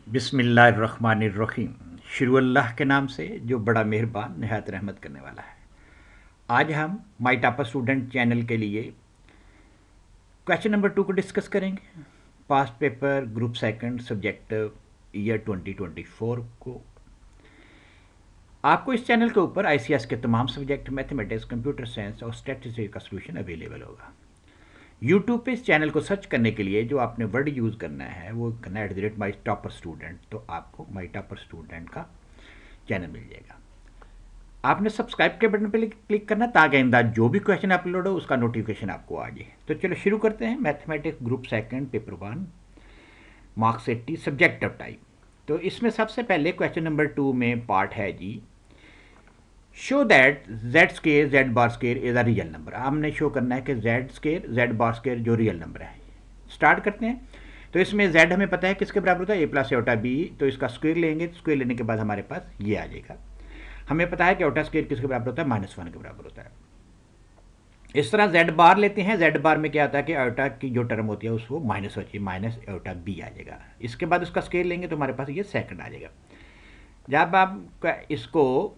बिस्मिल्लाहिर्रहमानिर्रहीम। शुरू अल्लाह के नाम से जो बड़ा मेहरबान नहायत रहमत करने वाला है। आज हम माई टापा स्टूडेंट चैनल के लिए क्वेश्चन नंबर 2 को डिस्कस करेंगे। Past paper group second subject year 2024 को आपको इस चैनल के ऊपर आईसीएस के तमाम सब्जेक्ट मैथमेटिक्स, कंप्यूटर साइंस और स्टैटिस्टिक्स का सोल्यूशन अवेलेबल होगा। यूट्यूब पे इस चैनल को सर्च करने के लिए जो आपने वर्ड यूज़ करना है वो करना है @माई टॉपर स्टूडेंट, तो आपको माई टॉपर स्टूडेंट का चैनल मिल जाएगा। आपने सब्सक्राइब के बटन पर क्लिक करना ताकि आइंदा जो भी क्वेश्चन अपलोड हो उसका नोटिफिकेशन आपको आ जाए। तो चलो शुरू करते हैं। Mathematics group second paper 1 marks 80 subject of type. तो इसमें सबसे पहले क्वेश्चन नंबर 2 में पार्ट है जी, show that z square z bar square is a real number. हमने शो करना है कि z square z bar square जो रियल नंबर है। स्टार्ट करते हैं। तो इसमें जेड हमें पता है किसके बराबर होता है, ए प्लस ओटा बी। तो इसका स्क्वायर लेंगे, स्क्वायर लेने के बाद हमारे पास ये आ जाएगा। हमें पता है कि ओटा स्क्वायर किसके बराबर होता है, -1 के बराबर होता है। इस तरह जेड बार लेते हैं। जेड बार में क्या होता है कि ओटा की जो टर्म होती है उसको माइनस होती है, माइनस ओटा बी आ जाएगा। इसके बाद उसका स्क्वायर लेंगे तो हमारे पास ये सेकंड आ जाएगा। जब आप इसको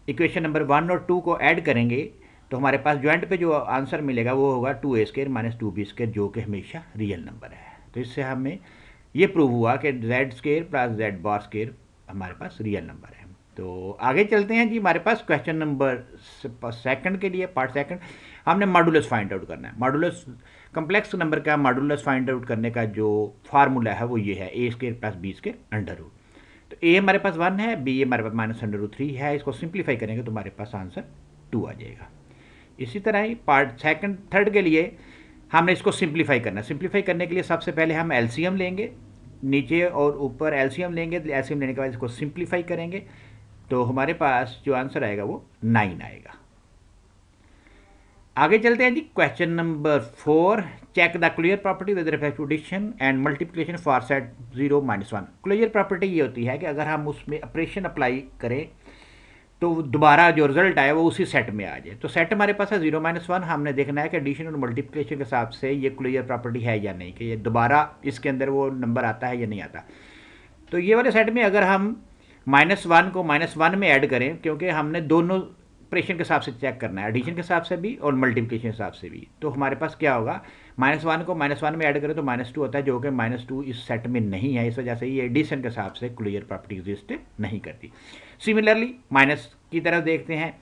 इक्वेशन नंबर 1 और 2 को ऐड करेंगे तो हमारे पास ज्वाइंट पे जो आंसर मिलेगा वो होगा 2a square minus 2b square, जो कि हमेशा रियल नंबर है। तो इससे हमें ये प्रूव हुआ कि Z square plus Z bar square हमारे पास रियल नंबर है। तो आगे चलते हैं जी। हमारे पास क्वेश्चन नंबर सेकंड के लिए पार्ट सेकंड हमने मॉडुलस फाइंड आउट करना है। मॉडुलस कम्प्लेक्स नंबर का मॉडुलस फाइंड आउट करने का जो फार्मूला है वो ये है, a square plus b square under root. तो ए हमारे पास 1 है, बी हमारे पास -√3 है। इसको सिंप्लीफाई करेंगे तो हमारे पास आंसर 2 आ जाएगा। इसी तरह ही पार्ट सेकंड थर्ड के लिए हमने इसको सिंप्लीफाई करना है। सिंप्लीफाई करने के लिए सबसे पहले हम एलसीएम लेंगे, नीचे और ऊपर एलसीएम लेंगे। एलसीएम लेने के बाद इसको सिंप्लीफाई करेंगे तो हमारे पास जो आंसर आएगा वो 9 आएगा। आगे चलते हैं जी। Question number 4, check the closure property with respect to addition and multiplication for set 0 -1। Closure property ये होती है कि अगर हम उसमें ऑपरेशन अप्लाई करें तो दोबारा जो रिजल्ट आए वो उसी सेट में आ जाए। तो सेट हमारे पास है 0 -1। हमने देखना है कि एडिशन और मल्टीप्लिकेशन के हिसाब से ये क्लियर प्रॉपर्टी है या नहीं, कि ये दोबारा इसके अंदर वो नंबर आता है या नहीं आता। तो ये वाले सेट में अगर हम -1 को -1 में ऐड करें, क्योंकि हमने दोनों ऑपरेशन के हिसाब से चेक करना है, एडिशन के हिसाब से भी और मल्टीप्लिकेशन के हिसाब से भी, तो हमारे पास क्या होगा, -1 को -1 में ऐड करें तो -2 होता है, जो कि -2 इस सेट में नहीं है। इस वजह से ये एडिशन के हिसाब से क्लियर प्रॉपर्टी एग्जिस्ट नहीं करती। सिमिलरली माइनस की तरफ देखते हैं।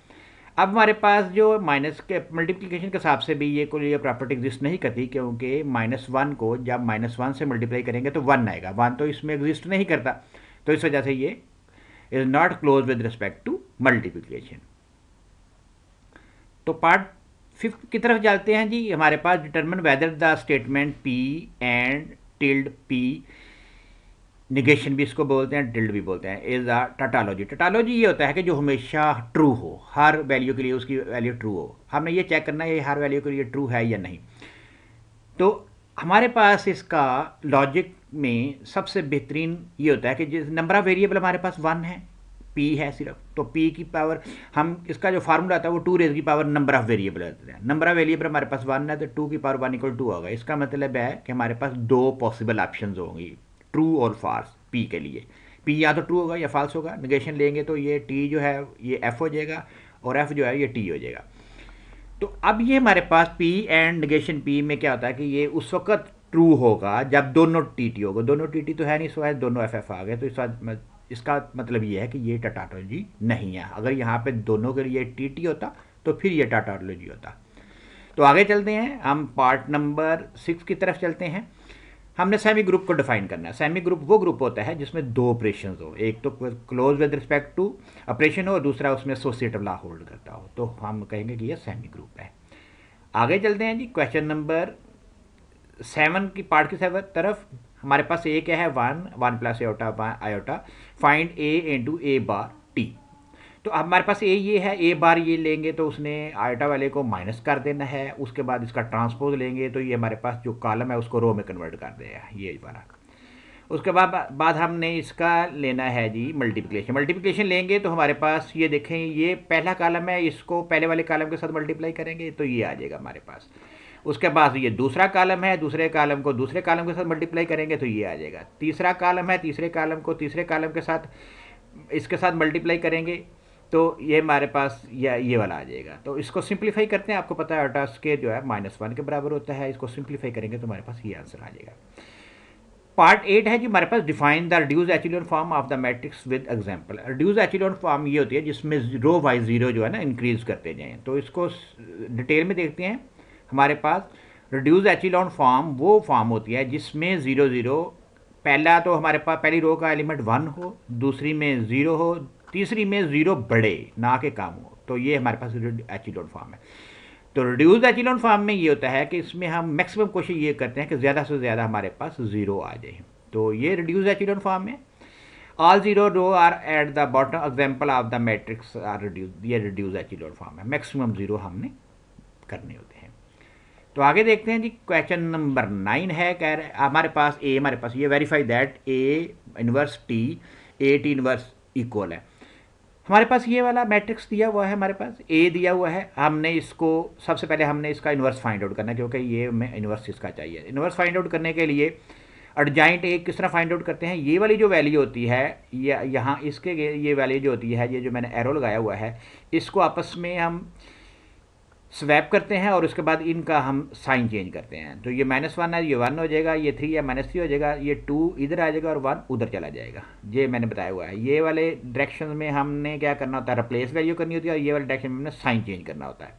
अब हमारे पास जो माइनस के मल्टीप्लिकेशन के हिसाब से भी ये क्लियर प्रॉपर्टी एग्जिस्ट नहीं करती, क्योंकि -1 को जब -1 से मल्टीप्लाई करेंगे तो 1 आएगा। 1 तो इसमें एग्जिस्ट नहीं करता, तो इस वजह से ये is not close with respect to multiplication. तो पार्ट 5 की तरफ चलते हैं जी। हमारे पास determine whether the statement P and tilde P, negation भी इसको बोलते हैं, टिल्ड भी बोलते हैं, इज अ टाटोलॉजी। टाटोलॉजी ये होता है कि जो हमेशा ट्रू हो, हर वैल्यू के लिए उसकी वैल्यू ट्रू हो। हमने ये चेक करना है ये हर वैल्यू के लिए ट्रू है या नहीं। तो हमारे पास इसका लॉजिक में सबसे बेहतरीन ये होता है कि जिस नंबर ऑफ वेरिएबल हमारे पास 1 है, P है सिर्फ, तो P की पावर, हम इसका जो फार्मूला आता है वो 2 रेज की पावर नंबर ऑफ वेरिएबल होते हैं। नंबर ऑफ वेरिएबल हमारे पास 1 है तो 2 की पावर 1 = 2 होगा। इसका मतलब है कि हमारे पास 2 पॉसिबल ऑप्शन होंगी, ट्रू और फॉल्स P के लिए। P या तो ट्रू होगा या फॉल्स होगा। निगेशन लेंगे तो ये T जो है ये F हो जाएगा और F जो है ये T हो जाएगा। तो अब ये हमारे पास P एंड निगेशन P में क्या होता है कि ये उस वक्त ट्रू होगा जब दोनों TT होगा। दोनों TT तो है नहीं, सो दोनों FF आ गए। तो इसका मतलब ये है कि ये टाटोलॉजी नहीं है। अगर यहाँ पे दोनों के लिए TT होता तो फिर ये टाटोलॉजी होता। तो आगे चलते हैं, हम पार्ट नंबर 6 की तरफ चलते हैं। हमने सेमी ग्रुप को डिफाइन करना है। सेमी ग्रुप वो ग्रुप होता है जिसमें 2 ऑपरेशन हो, एक तो close with respect to operation हो और दूसरा उसमें एसोसिएटिव लॉ होल्ड करता हो, तो हम कहेंगे कि ये सेमी ग्रुप है। आगे चलते हैं जी। क्वेश्चन नंबर 7 की पार्ट की तरफ हमारे पास ए क्या है, 1 + आयोटा फाइंड ए इंटू ए बार टी। तो अब हमारे पास ए ये है, ए बार ये लेंगे तो उसने आयोटा वाले को माइनस कर देना है। उसके बाद इसका ट्रांसपोज लेंगे तो ये हमारे पास जो कॉलम है उसको रो में कन्वर्ट कर देगा, ये वाला। उसके बाद हमने इसका लेना है जी मल्टीप्लिकेशन। मल्टीप्लिकेशन लेंगे तो हमारे पास ये देखें, ये पहला कॉलम है, इसको पहले वाले कॉलम के साथ मल्टीप्लाई करेंगे तो ये आ जाएगा हमारे पास। उसके बाद ये दूसरा कॉलम है, दूसरे कॉलम को दूसरे कॉलम के साथ मल्टीप्लाई करेंगे तो ये आ जाएगा। तीसरा कॉलम है, तीसरे कॉलम को तीसरे कॉलम के साथ इसके साथ मल्टीप्लाई करेंगे तो ये हमारे पास ये वाला आ जाएगा। तो इसको सिंप्लीफाई करते हैं, आपको पता है अल्फा स्क्वायर जो है -1 के बराबर होता है। इसको सिंप्लीफाई करेंगे तो हमारे पास ये आंसर आ जाएगा। पार्ट 8 है जी हमारे पास, define the reduce echelon form of the matrix with example. Reduce echelon form ये होती है जिसमें रो वाइज जीरो जो है ना इंक्रीज करते जाएं। तो इसको डिटेल में देखते हैं। हमारे पास रिड्यूस एचेलॉन फॉर्म वो फॉर्म होती है जिसमें 0 0, पहला तो हमारे पास पहली रो का एलिमेंट 1 हो, दूसरी में 0 हो, तीसरी में 0 बड़े ना के कम हो। तो ये हमारे पास एचेलॉन फॉर्म है। तो रिड्यूस्ड एचेलॉन फॉर्म में ये होता है कि इसमें हम मैक्सिमम कोशिश ये करते हैं कि ज़्यादा से ज़्यादा हमारे पास 0 आ जाए। तो ये रिड्यूस्ड एचेलॉन फॉर्म में all 0 row are at the bottom example of the matrix are reduced, ये रिड्यूस्ड एचेलॉन फॉर्म है। मैक्सिमम 0 हमने करने होते हैं। तो आगे देखते हैं जी, क्वेश्चन नंबर 9 है, कह रहे हमारे पास ये verify that A inverse T A T inverse equal है। हमारे पास ये वाला मैट्रिक्स दिया हुआ है, हमारे पास ए दिया हुआ है। हमने इसको सबसे पहले हमने इसका इन्वर्स फाइंड आउट करना है, क्योंकि ये हमें इन्वर्स इसका चाहिए। इन्वर्स फाइंड आउट करने के लिए एडजाइंट ए किस तरह फाइंड आउट करते हैं, ये वाली जो वैल्यू होती है यहाँ इसके ये वैल्यू जो होती है, ये जो मैंने एरो लगाया हुआ है, इसको आपस में हम स्वैप करते हैं और उसके बाद इनका हम साइन चेंज करते हैं। तो ये -1 है, ये 1 हो जाएगा, ये 3 या -3 हो जाएगा, ये 2 इधर आ जाएगा और 1 उधर चला जाएगा। ये मैंने बताया हुआ है। ये वाले डायरेक्शन में हमने क्या करना होता है, रिप्लेस वैल्यू करनी होती है, और ये वाले डायरेक्शन में हमने साइन चेंज करना होता है।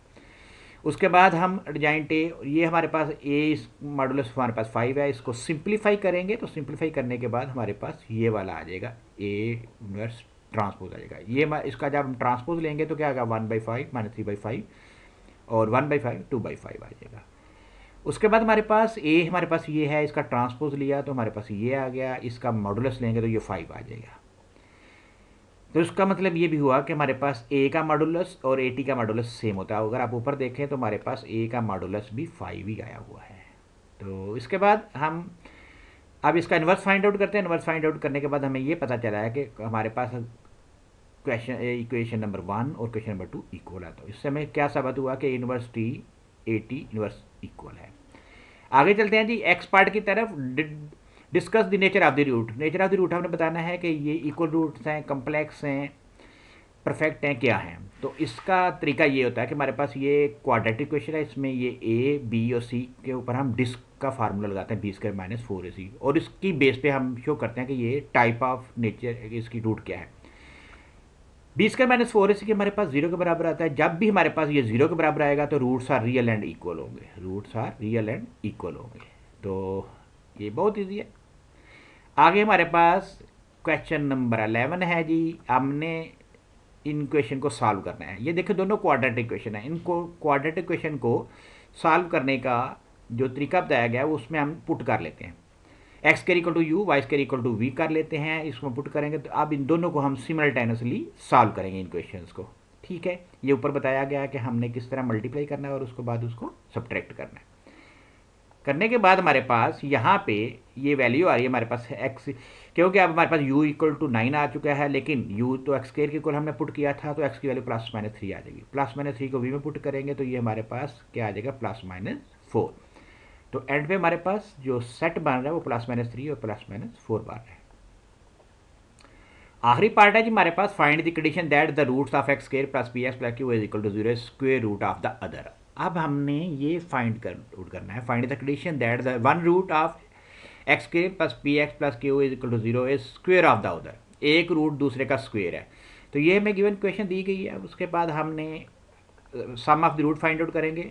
उसके बाद हम एडजाइंट ए, ये हमारे पास ए मॉडुलस हमारे पास 5 है, इसको सिंप्लीफाई करेंगे। तो सिंप्लीफाई करने के बाद हमारे पास ये वाला आ जाएगा, ए इनवर्स ट्रांसपोज आ जाएगा। ये इसका जब हम ट्रांसपोज लेंगे तो क्या आएगा, 1/5 -3/5 और 1/5 2/5 आ जाएगा। उसके बाद हमारे पास हमारे पास ये है, इसका ट्रांसपोज लिया तो हमारे पास ये आ गया, इसका मॉडुलस लेंगे तो ये 5 आ जाएगा। तो इसका मतलब ये भी हुआ कि हमारे पास ए का मॉडुलस और ए टी का मॉडुलस सेम होता है। अगर आप ऊपर देखें तो हमारे पास ए का मॉडुलस भी 5 ही आया हुआ है। तो इसके बाद हम अब इसका इन्वर्स फाइंड आउट करते हैं। इन्वर्स फाइंड आउट करने के बाद हमें ये पता चला है कि हमारे पास इक्वेशन नंबर 1 और क्वेश्चन नंबर 2 इक्वल है। तो इससे हमें क्या साबित हुआ कि inverse T A T inverse equal है। आगे चलते हैं जी एक्स पार्ट की तरफ। Discuss the nature of the root. Nature of the root हमने बताना है कि ये इक्वल रूट्स हैं, कम्प्लेक्स हैं, परफेक्ट हैं, क्या हैं। तो इसका तरीका ये होता है कि हमारे पास ये क्वाड्रेटिक इक्वेशन है, इसमें ये ए बी और सी के ऊपर हम डिस्क का फार्मूला लगाते हैं, b² - 4ac, और इसकी बेस पे हम शो करते हैं कि ये टाइप ऑफ नेचर इसकी रूट क्या है। b² - 4ac के हमारे पास 0 के बराबर आता है। जब भी हमारे पास ये 0 के बराबर आएगा तो roots are real and equal होंगे, roots are real and equal होंगे। तो ये बहुत ईजी है। आगे हमारे पास क्वेश्चन नंबर 11 है जी। हमने इन क्वेश्चन को सॉल्व करना है। ये देखो दोनों क्वाड्रेटिक इक्वेशन है। इनको क्वाड्रेटिक इक्वेशन को सॉल्व करने का जो तरीका बताया गया है उसमें हम पुट कर लेते हैं। x² = u, y² = v कर लेते हैं। इसको पुट करेंगे तो अब इन दोनों को हम सिमल्टेनियसली सॉल्व करेंगे इन क्वेश्चंस को। ठीक है, ये ऊपर बताया गया है कि हमने किस तरह मल्टीप्लाई करना है और उसके बाद उसको सब्ट्रैक्ट करना है। करने के बाद हमारे पास यहाँ पे ये वैल्यू आ रही है हमारे पास x, क्योंकि अब हमारे पास u = 9 आ चुका है, लेकिन u तो x² के इक्वल हमने पुट किया था, तो x की वैल्यू +-3 आ जाएगी। +-3 को v में पुट करेंगे तो ये हमारे पास क्या आ जाएगा, +-4। तो एंड पे हमारे पास जो सेट बन रहा है वो +-3 और +-4 बन रहा है। आखिरी पार्ट है जी हमारे पास, find the condition that the roots of x² + bx + q = 0 square root of the other. अब हमने ये फाइंड करना है, find the condition that the one root of x² + bx + q = 0 is square of the other. एक root दूसरे का square है। तो ये हमें गिवन क्वेश्चन दी गई है। उसके बाद हमने sum of the root find out करेंगे।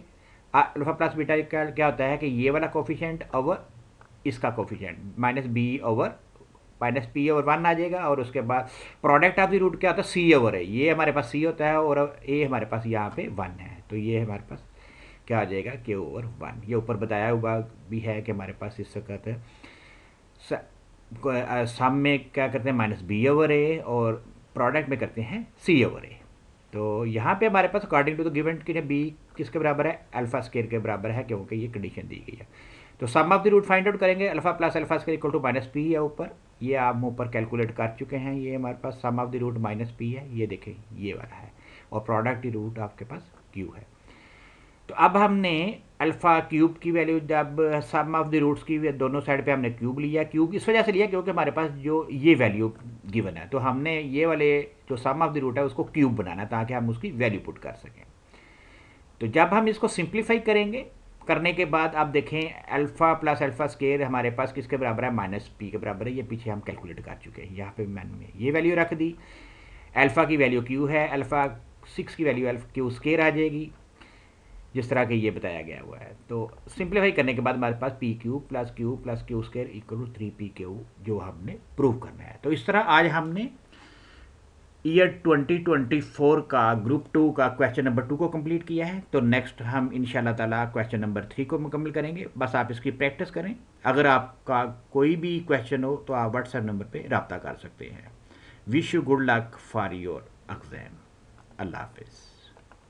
अल्फा प्लस बीटा का क्या होता है कि ये वाला कोफिशिएंट ओवर इसका कोफिशिएंट -p/1 आ जाएगा। और उसके बाद प्रोडक्ट ऑफ द रूट क्या होता है, c/a। ये हमारे पास c होता है और a हमारे पास यहाँ पे 1 है। तो ये हमारे पास क्या आ जाएगा, k/1। ये ऊपर बताया हुआ भी है कि हमारे पास इस वक्त सम में क्या करते हैं -b/a और प्रोडक्ट में करते हैं c/a। तो यहाँ पे हमारे पास अकॉर्डिंग टू द गिवन कि b किसके बराबर है, α² के बराबर है, क्योंकि ये कंडीशन दी गई है। तो sum of the root find out करेंगे। अल्फा प्लस α² = -p है ऊपर, ये आप ऊपर कैलकुलेट कर चुके हैं। ये हमारे पास सम ऑफ द रूट -p है, ये देखें ये वाला है, और प्रोडक्ट रूट आपके पास q है। तो अब हमने अल्फ़ा क्यूब की वैल्यू, जब सम ऑफ द रूट्स की दोनों साइड पे हमने क्यूब लिया, क्यूब इस वजह से लिया क्योंकि हमारे पास जो ये वैल्यू गिवन है, तो हमने ये वाले जो सम ऑफ द रूट है उसको क्यूब बनाना है ताकि हम उसकी वैल्यू पुट कर सकें। तो जब हम इसको सिंप्लीफाई करेंगे, करने के बाद आप देखें अल्फ़ा प्लस अल्फ़ा स्केयर हमारे पास किसके बराबर है, माइनस पी के बराबर है। ये पीछे हम कैलकुलेट कर चुके हैं, यहाँ पे मैंने ये वैल्यू रख दी। अल्फ़ा की वैल्यू क्यू है, अल्फ़ा 6 की वैल्यू अल्फ़ा क्यू स्केयर आ जाएगी, जिस तरह के ये बताया गया हुआ है। तो सिंप्लीफाई करने के बाद हमारे पास q plus q square equal to 3pq जो हमने प्रूव करना है। तो इस तरह आज हमने ईयर 2024 का ग्रुप 2 का क्वेश्चन नंबर 2 को कंप्लीट किया है। तो नेक्स्ट हम इंशाल्लाह ताला क्वेश्चन नंबर 3 को मुकम्मल करेंगे। बस आप इसकी प्रैक्टिस करें। अगर आपका कोई भी क्वेश्चन हो तो आप व्हाट्सएप नंबर पे रब्ता कर सकते हैं। Wish you good luck for your exam. अल्लाह हाफिज़।